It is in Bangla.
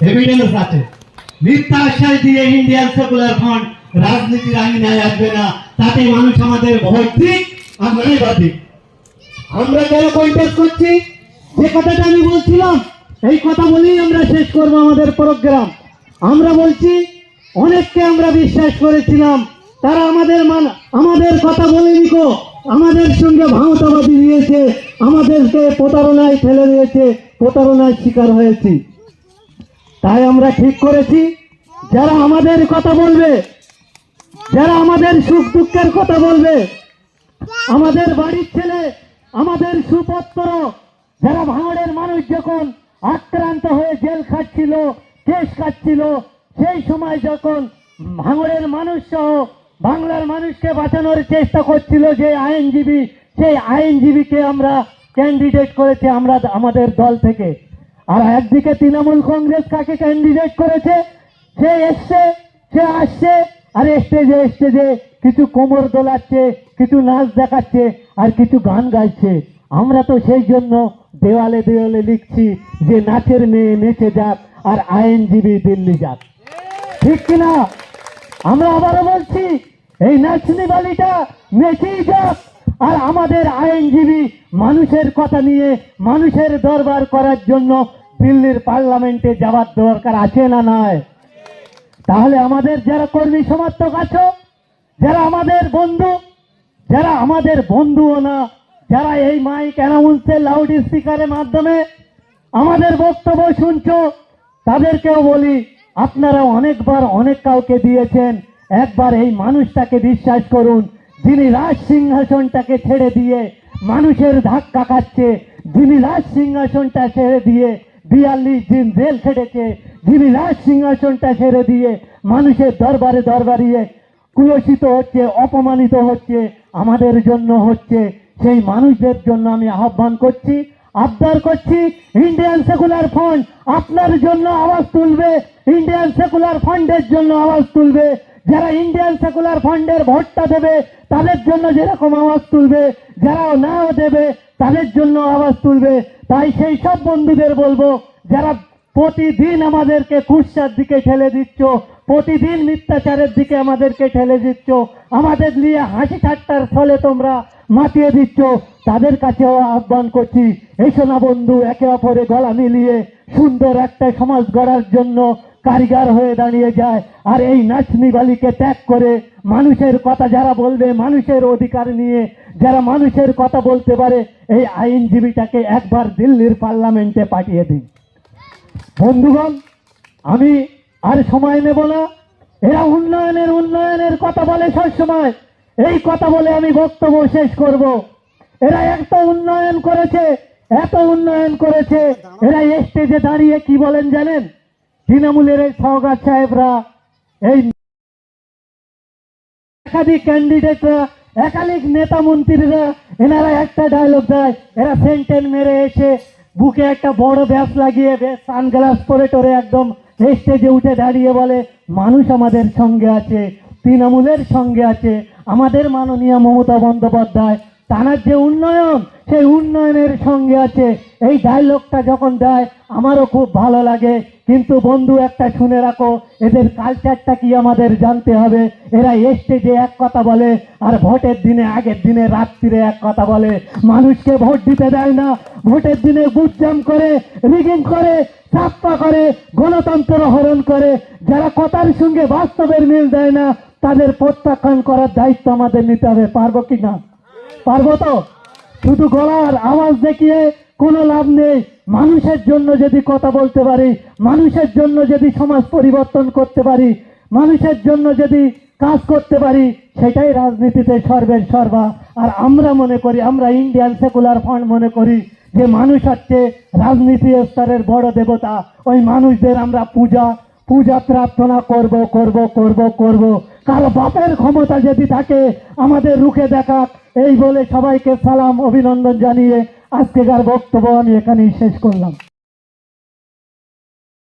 এভিডেন্স আছে। মিথ্যা আশ্বাস দিয়ে ইন্ডিয়ান সেকুলার ফ্রন্ট রাজনীতির আঙিনায় আসবে না, তাতে মানুষ আমাদের ভোট দিক আর নয় বাদিক। আমরা কেন কন্টেস্ট করছি, যে কথাটা আমি বলছিলাম এই কথা বলেই আমরা শেষ করব আমাদের প্রোগ্রাম। আমরা বলছি অনেককে আমরা বিশ্বাস করেছিলাম, তারা আমাদের কথা বলেনি গো, আমাদের সঙ্গে ভাঁওতাবাজি দিয়েছে, আমাদেরকে প্রতারণায় ফেলে দিয়েছে, প্রতারণার শিকার হয়েছি। তাই আমরা ঠিক করেছি যারা আমাদের কথা বলবে, যারা আমাদের সুখ দুঃখের কথা বলবে, আমাদের বাড়ির ছেলে, আমাদের সুপত্র, যারা ভাঙড়ের মানুষ যখন আক্রান্ত হয়ে জেল খাটছিল, কেস কাটছিল, সেই সময় যখন ভাঙড়ের মানুষ সহ বাংলার মানুষকে বাঁচানোর চেষ্টা করছিল যে আইনজীবী, সেই আইনজীবীকে আমরা ক্যান্ডিডেট করেছি আমরা আমাদের দল থেকে। আর একদিকে তৃণমূল কংগ্রেস কাকে ক্যান্ডিডেট করেছে, সে এসছে, সে আসছে, আর স্টেজে কিছু কোমর দোলাচ্ছে, কিছু নাচ দেখাচ্ছে, আর কিছু গান গাইছে। আমরা তো সেই জন্য দেওয়ালে দেওয়ালে লিখছি যে নাচের মেয়ে নেচে যাক আর আইনজীবী দিল্লি যাক, ঠিক কিনা? আমরা আবারও বলছি এই নাচনি বালিটা নেচেই যাক, আর আমাদের আইনজীবী মানুষের কথা নিয়ে মানুষের দরবার করার জন্য দিল্লির পার্লামেন্টে যাওয়ার দরকার আছে না নয়? তাহলে আমাদের যারা কর্মী সমর্থক আছো, যারা আমাদের বন্ধু, যারা আমাদের বন্ধুও না, যারা এই মাইক অ্যানাউন্সের লাউড স্পিকারের মাধ্যমে আমাদের বক্তব্য শুনছো, তাদেরকেও বলি আপনারা অনেকবার অনেক কাউকে দিয়েছেন, একবার এই মানুষটাকে বিশ্বাস করুন, যিনি রাজ সিংহাসনটাকে ছেড়ে দিয়ে মানুষের ধাক্কা খাচ্ছে, যিনি রাজ সিংহাসনটা ছেড়ে দিয়ে 42 দিন জেল খেটেছে, যিনি রাজ সিংহাসনটা ছেড়ে দিয়ে মানুষের দরবারে দরবারিয়ে কুলসিত হচ্ছে, অপমানিত হচ্ছে, আমাদের জন্য হচ্ছে, সেই মানুষদের জন্য আমি আহ্বান করছি, আবদার করছি, ইন্ডিয়ান সেকুলার ফ্রন্ট আপনার জন্য আওয়াজ তুলবে, ইন্ডিয়ান সেকুলার ফ্রন্টের জন্য আওয়াজ তুলবে। যারা ইন্ডিয়ান সেকুলার ফ্রন্টের ভোটটা দেবে তাদের জন্য যেরকম আওয়াজ তুলবে, যারা নাও দেবে তাদের জন্য আওয়াজ তুলবে। তাই সেই সব বন্ধুদের বলবো, যারা প্রতিদিন আমাদেরকে কুৎসার দিকে ঠেলে দিচ্ছ, প্রতিদিন মিথ্যাচারের দিকে আমাদেরকে ঠেলে দিচ্ছ, আমাদের নিয়ে হাসি ঠাট্টার ফলে তোমরা মাতিয়ে দিচ্ছ, তাদের কাছেও আহ্বান করছি, এসো না বন্ধু, একে অপরে গলা মিলিয়ে সুন্দর একটা সমাজ গড়ার জন্য কারিগর হয়ে দাঁড়িয়ে যায়। আর এই নাচনি বালিকে ত্যাগ করে মানুষের কথা যারা বলবে, মানুষের অধিকার নিয়ে যারা মানুষের কথা বলতে পারে, এই আইনজীবীটাকে একবার দিল্লির পার্লামেন্টে পাঠিয়ে দিন। বন্ধুগণ, আমি আর সময় নেব না, এরা উন্নয়নের কথা বলে সবসময়, এই কথা বলে আমি বক্তব্য শেষ করব। এরা এত উন্নয়ন করেছে, এত উন্নয়ন করেছে, এরা স্টেজে দাঁড়িয়ে কি বলেন জানেন? তৃণমূলের এই সওগাত সাহেবরা, এই একাধিক ক্যান্ডিডেটরা, একাধিক নেতা মন্ত্রীরা, এনারা একটা ডায়লগ দেয়, এরা সেন্টেন মেরে এসে বুকে একটা বড় ব্যাস লাগিয়ে সানগ্লাস পরে টরে একদম স্টেজে উঠে দাঁড়িয়ে বলে মানুষ আমাদের সঙ্গে আছে, তৃণমূলের সঙ্গে আছে, আমাদের মাননীয় মমতা বন্দ্যোপাধ্যায় তানার যে উন্নয়ন, সেই উন্নয়নের সঙ্গে আছে। এই ডায়লগটা যখন দেয় আমারও খুব ভালো লাগে, কিন্তু বন্ধু একটা শুনে রাখো, এদের কালচারটা কি আমাদের জানতে হবে। এরা স্টেজে এক কথা বলে আর ভোটের দিনে, আগের দিনে রাত্রিরে এক কথা বলে, মানুষকে ভোট দিতে দেয় না, ভোটের দিনে বুটজাম করে, রিগিং করে, চাপ্পা করে, গণতন্ত্র হরণ করে। যারা কথার সঙ্গে বাস্তবের মিল দেয় না তাদের প্রত্যাখ্যান করার দায়িত্ব আমাদের নিতে হবে। পারবো কি না? পারবো তো? শুধু গলার আওয়াজ দেখিয়ে কোনো লাভ নেই। মানুষের জন্য যদি কথা বলতে পারি, মানুষের জন্য যদি সমাজ পরিবর্তন করতে পারি, মানুষের জন্য যদি কাজ করতে পারি, সেটাই রাজনীতিতে সর্বের সর্বা। আর আমরা মনে করি, আমরা ইন্ডিয়ান সেকুলার ফ্রন্ট মনে করি যে মানুষ হচ্ছে রাজনীতি স্তরের বড় দেবতা। ওই মানুষদের আমরা পূজা প্রার্থনা করব করব করব করব। কারো বাপের ক্ষমতা যদি থাকে আমাদের রুখে দেখাক, এই বলে সবাইকে সালাম, অভিনন্দন জানিয়ে আজকেকার বক্তব্য আমি এখানেই শেষ করলাম।